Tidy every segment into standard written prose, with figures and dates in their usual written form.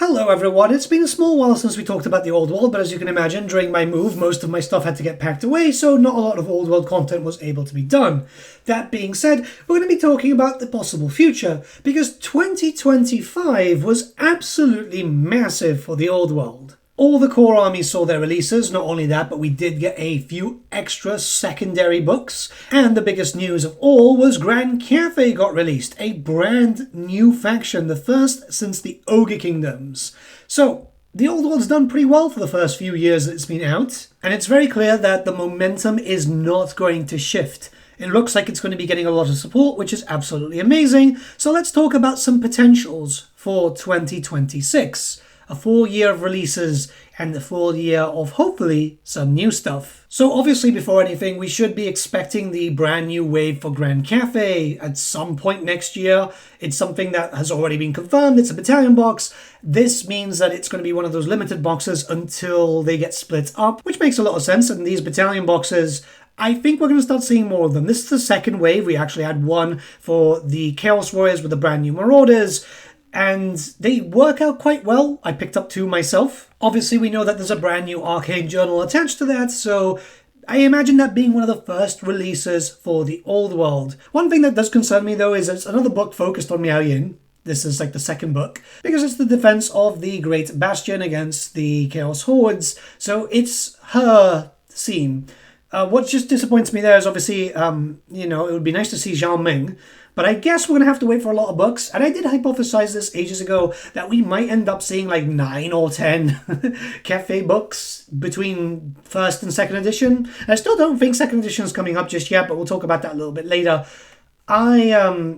Hello everyone, it's been a small while since we talked about the Old World, but as you can imagine, during my move, most of my stuff had to get packed away, so not a lot of Old World content was able to be done. That being said, we're going to be talking about the possible future, because 2025 was absolutely massive for the Old World. All the core armies saw their releases, not only that, but we did get a few extra secondary books, and the biggest news of all was Grand Cathay got released, a brand new faction, the first since the Ogre Kingdoms. So, the Old World's done pretty well for the first few years that it's been out, and it's very clear that the momentum is not going to shift. It looks like it's going to be getting a lot of support, which is absolutely amazing, so let's talk about some potentials for 2026. A full year of releases and a full year of hopefully some new stuff. So obviously before anything, we should be expecting the brand new wave for Grand Cathay at some point next year. It's something that has already been confirmed. It's a battalion box. This means that it's going to be one of those limited boxes until they get split up, which makes a lot of sense. And these battalion boxes, I think we're going to start seeing more of them. This is the second wave. We actually had one for the Chaos Warriors with the brand new Marauders, and they work out quite well. I picked up two myself. Obviously, we know that there's a brand new Arcane Journal attached to that, so I imagine that being one of the first releases for the Old World. One thing that does concern me, though, is it's another book focused on Miao Yin. This is like the second book, because it's the defense of the Great Bastion against the Chaos Hordes, so it's her scene. What just disappoints me there is obviously, it would be nice to see Zhao Ming, but I guess we're going to have to wait for a lot of books. And I did hypothesize this ages ago that we might end up seeing like 9 or 10 Cathay books between first and second edition. I still don't think second edition is coming up just yet, but we'll talk about that a little bit later. I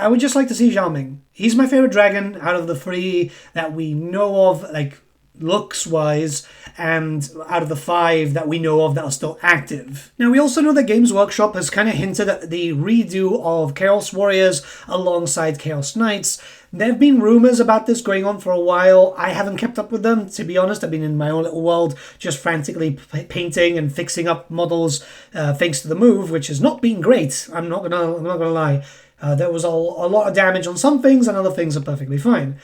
would just like to see Zhao Ming. He's my favorite dragon out of the 3 that we know of, like looks-wise, and out of the 5 that we know of that are still active. Now, we also know that Games Workshop has kind of hinted at the redo of Chaos Warriors alongside Chaos Knights. There have been rumors about this going on for a while. I haven't kept up with them, to be honest. I've been in my own little world, just frantically painting and fixing up models thanks to the move, which has not been great. I'm not gonna lie. There was a lot of damage on some things, and other things are perfectly fine.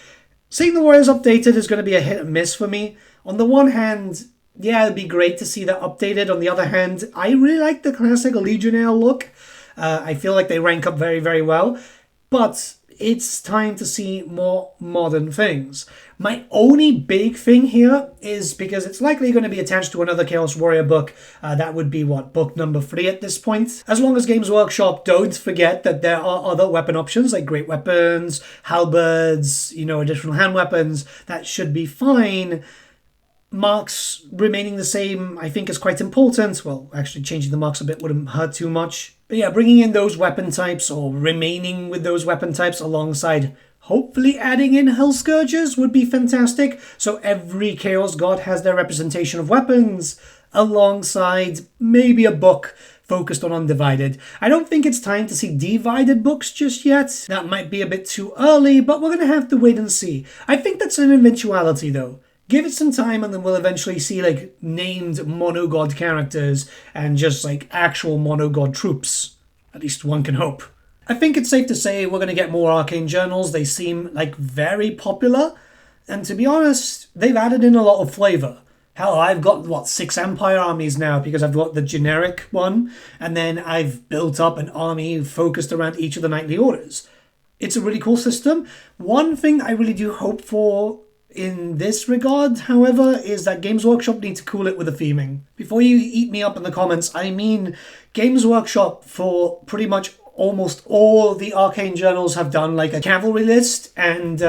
Seeing the Warriors updated is going to be a hit and miss for me. On the one hand, yeah, it'd be great to see that updated. On the other hand, I really like the classic Legionnaire look. I feel like they rank up very, very well. But it's time to see more modern things. My only big thing here is because it's likely going to be attached to another Chaos Warrior book. That would be, book number 3 at this point. As long as Games Workshop don't forget that there are other weapon options like great weapons, halberds, additional hand weapons, that should be fine. Marks remaining the same, I think, is quite important. Well, actually changing the marks a bit wouldn't hurt too much. But yeah, bringing in those weapon types or remaining with those weapon types alongside hopefully adding in Hell Scourges would be fantastic. So every Chaos God has their representation of weapons alongside maybe a book focused on Undivided. I don't think it's time to see Divided books just yet. That might be a bit too early, but we're going to have to wait and see. I think that's an eventuality though. Give it some time and then we'll eventually see named monogod characters and just actual monogod troops. At least one can hope. I think it's safe to say we're going to get more Arcane Journals. They seem very popular. And to be honest, they've added in a lot of flavor. Hell, I've got 6 Empire armies now because I've got the generic one. And then I've built up an army focused around each of the knightly orders. It's a really cool system. One thing I really do hope for in this regard, however, is that Games Workshop need to cool it with the theming. Before you eat me up in the comments, I mean Games Workshop for pretty much almost all the Arcane Journals have done a cavalry list, and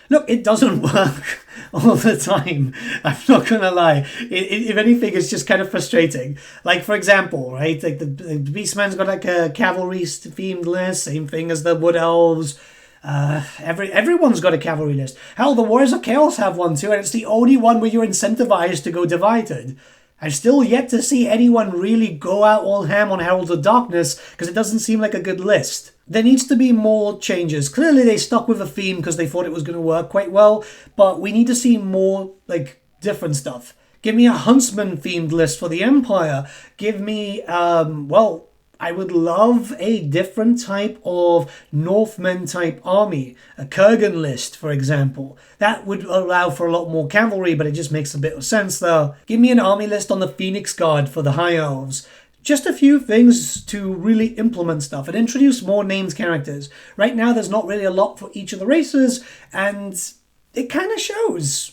look, it doesn't work all the time. I'm not gonna lie. If anything, it's just kind of frustrating. For example, right, the Beastman's got a cavalry themed list, same thing as the Wood Elves. Everyone's got a cavalry list. Hell, the Warriors of Chaos have one too, and it's the only one where you're incentivized to go divided. I've still yet to see anyone really go out all ham on Heralds of Darkness because it doesn't seem like a good list. There needs to be more changes. Clearly they stuck with a theme because they thought it was going to work quite well, but we need to see more different stuff. Give me a Huntsman themed list for the Empire. Give me I would love a different type of Northman type army. A Kurgan list, for example. That would allow for a lot more cavalry, but it just makes a bit of sense though. Give me an army list on the Phoenix Guard for the High Elves. Just a few things to really implement stuff and introduce more named characters. Right now there's not really a lot for each of the races, and it kind of shows.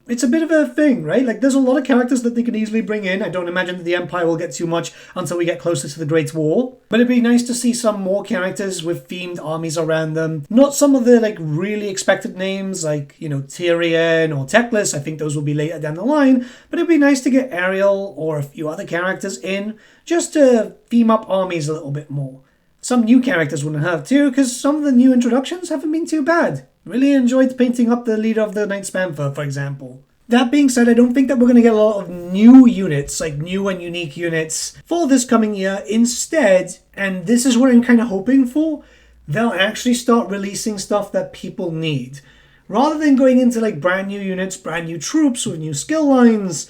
It's a bit of a thing, right? Like, there's a lot of characters that they can easily bring in. I don't imagine that the Empire will get too much until we get closer to the Great War. But it'd be nice to see some more characters with themed armies around them. Not some of the, like, really expected names, like, you know, Tyrion or Teclis. I think those will be later down the line. But it'd be nice to get Ariel or a few other characters in, just to theme up armies a little bit more. Some new characters wouldn't hurt too, because some of the new introductions haven't been too bad. Really enjoyed painting up the leader of the Knights Panther, for example. That being said, I don't think that we're going to get a lot of new units, like new and unique units, for this coming year. Instead, and this is what I'm kind of hoping for, they'll actually start releasing stuff that people need. Rather than going into like brand new units, brand new troops with new skill lines,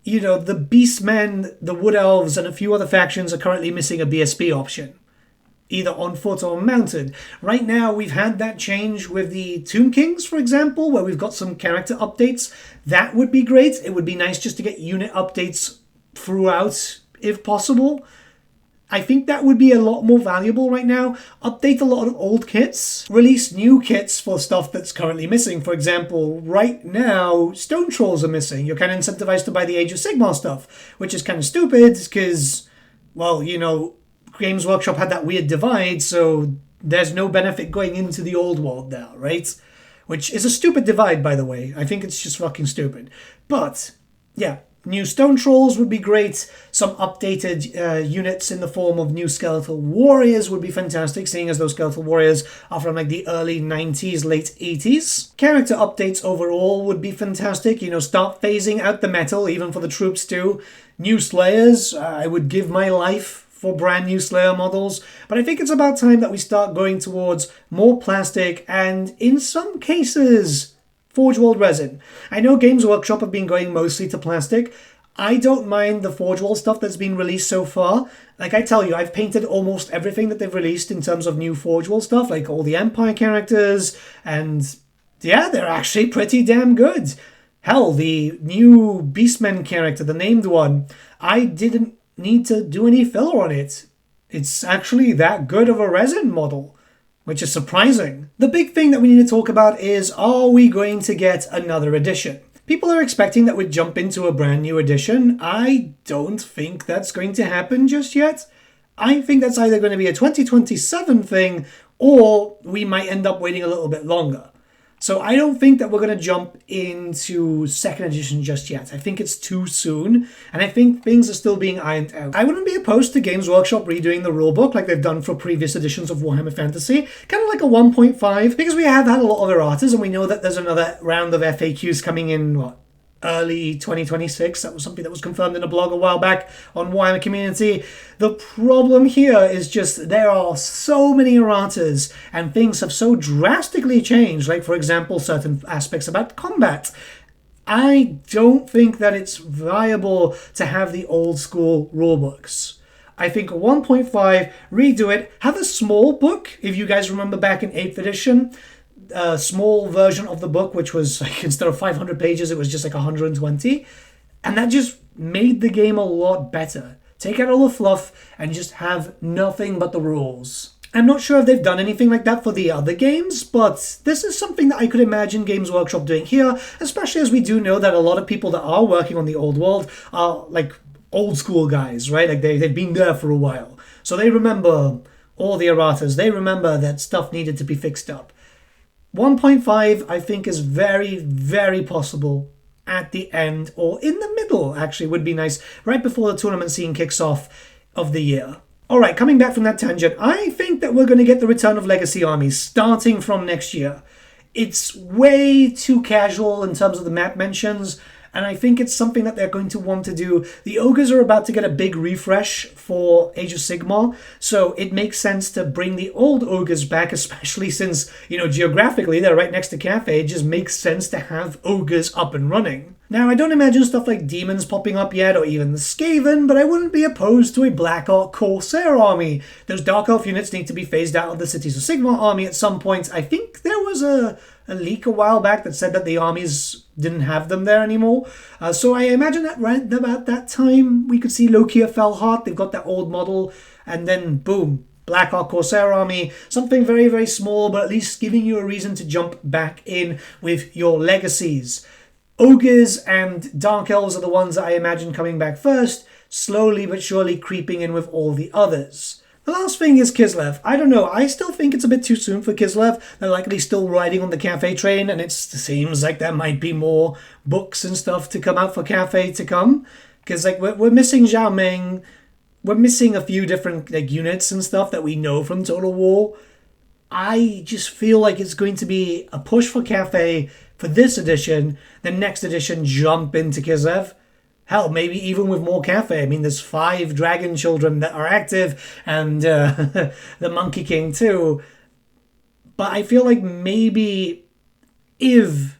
you know, the Beastmen, the Wood Elves, and a few other factions are currently missing a BSB option. Either on foot or mounted. Right now, we've had that change with the Tomb Kings, for example, where we've got some character updates. That would be great. It would be nice just to get unit updates throughout, if possible. I think that would be a lot more valuable right now. Update a lot of old kits. Release new kits for stuff that's currently missing. For example, right now, Stone Trolls are missing. You're kind of incentivized to buy the Age of Sigmar stuff, which is kind of stupid because, well, you know, Games Workshop had that weird divide, so there's no benefit going into the old world now, right? Which is a stupid divide, by the way. I think it's just fucking stupid. But, yeah, new Stone Trolls would be great. Some updated units in the form of new Skeletal Warriors would be fantastic, seeing as those Skeletal Warriors are from like the early 90s, late 80s. Character updates overall would be fantastic. You know, start phasing out the metal, even for the troops too. New Slayers, I would give my life for brand new Slayer models, but I think it's about time that we start going towards more plastic and, in some cases, Forge World resin. I know Games Workshop have been going mostly to plastic. I don't mind the Forge World stuff that's been released so far. Like I tell you, I've painted almost everything that they've released in terms of new Forge World stuff, like all the Empire characters, and yeah, they're actually pretty damn good. Hell, the new Beastmen character, the named one, I didn't need to do any filler on it. It's actually that good of a resin model, which is surprising. The big thing that we need to talk about is, are we going to get another edition? People are expecting that we'd jump into a brand new edition. I don't think that's going to happen just yet. I think that's either going to be a 2027 thing, or we might end up waiting a little bit longer. So I don't think that we're going to jump into second edition just yet. I think it's too soon, and I think things are still being ironed out. I wouldn't be opposed to Games Workshop redoing the rulebook like they've done for previous editions of Warhammer Fantasy, kind of like a 1.5, because we have had a lot of erratas, and we know that there's another round of FAQs coming in, early 2026. That was something that was confirmed in a blog a while back on Warhammer Community. The problem here is just there are so many erratas and things have so drastically changed, like for example certain aspects about combat. I don't think that it's viable to have the old school rulebooks. I think 1.5, redo it, have a small book. If you guys remember back in 8th edition, a small version of the book, which was like, instead of 500 pages, it was just like 120. And that just made the game a lot better. Take out all the fluff and just have nothing but the rules. I'm not sure if they've done anything like that for the other games, but this is something that I could imagine Games Workshop doing here, especially as we do know that a lot of people that are working on the old world are like old school guys, right? Like they've been there for a while. So they remember all the erratas. They remember that stuff needed to be fixed up. 1.5, I think, is very, very possible at the end, or in the middle, actually, would be nice, right before the tournament scene kicks off of the year. Alright, coming back from that tangent, I think that we're going to get the return of Legacy armies starting from next year. It's way too casual in terms of the map mentions. And I think it's something that they're going to want to do. The Ogres are about to get a big refresh for Age of Sigmar, so it makes sense to bring the old Ogres back, especially since, geographically they're right next to Cathay. It just makes sense to have Ogres up and running. Now, I don't imagine stuff like demons popping up yet, or even the Skaven, but I wouldn't be opposed to a Black Ark Corsair army. Those Dark Elf units need to be phased out of the Cities of Sigmar army at some point. I think there was a leak a while back that said that the armies didn't have them there anymore. So I imagine that right about that time, we could see Lokia Felheart. They've got that old model, and then boom, Black Ark Corsair army. Something very, very small, but at least giving you a reason to jump back in with your legacies. Ogres and Dark Elves are the ones that I imagine coming back first, slowly but surely creeping in with all the others. The last thing is Kislev. I don't know, I still think it's a bit too soon for Kislev. They're likely still riding on the Cathay train, and it seems like there might be more books and stuff to come out for Cathay to come. Because we're missing Zhao Meng, we're missing a few different units and stuff that we know from Total War. I just feel like it's going to be a push for Cathay for this edition, then next edition jump into Kislev. Hell, maybe even with more Cathay. I mean, there's 5 Dragon Children that are active, and the Monkey King too. But I feel like maybe if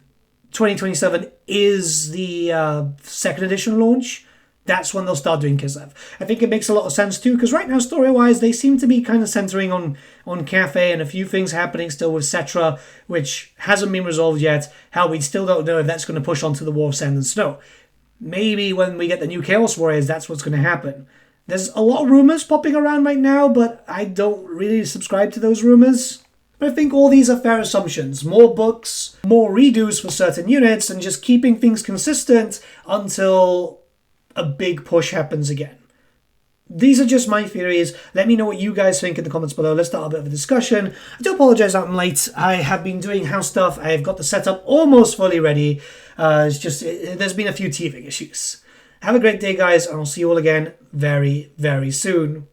2027 is the second edition launch, that's when they'll start doing Kislev. I think it makes a lot of sense too, because right now, story-wise, they seem to be kind of centering on Cathay and a few things happening still with Cetra, which hasn't been resolved yet. Hell, we still don't know if that's going to push onto the War of Sand and Snow. Maybe when we get the new Chaos Warriors, that's what's going to happen. There's a lot of rumors popping around right now, but I don't really subscribe to those rumors. But I think all these are fair assumptions. More books, more redos for certain units, and just keeping things consistent until a big push happens again. These are just my theories. Let me know what you guys think in the comments below. Let's start a bit of a discussion. I do apologize that I'm late. I have been doing house stuff. I've got the setup almost fully ready. There's been a few teething issues. Have a great day, guys, and I'll see you all again very, very soon.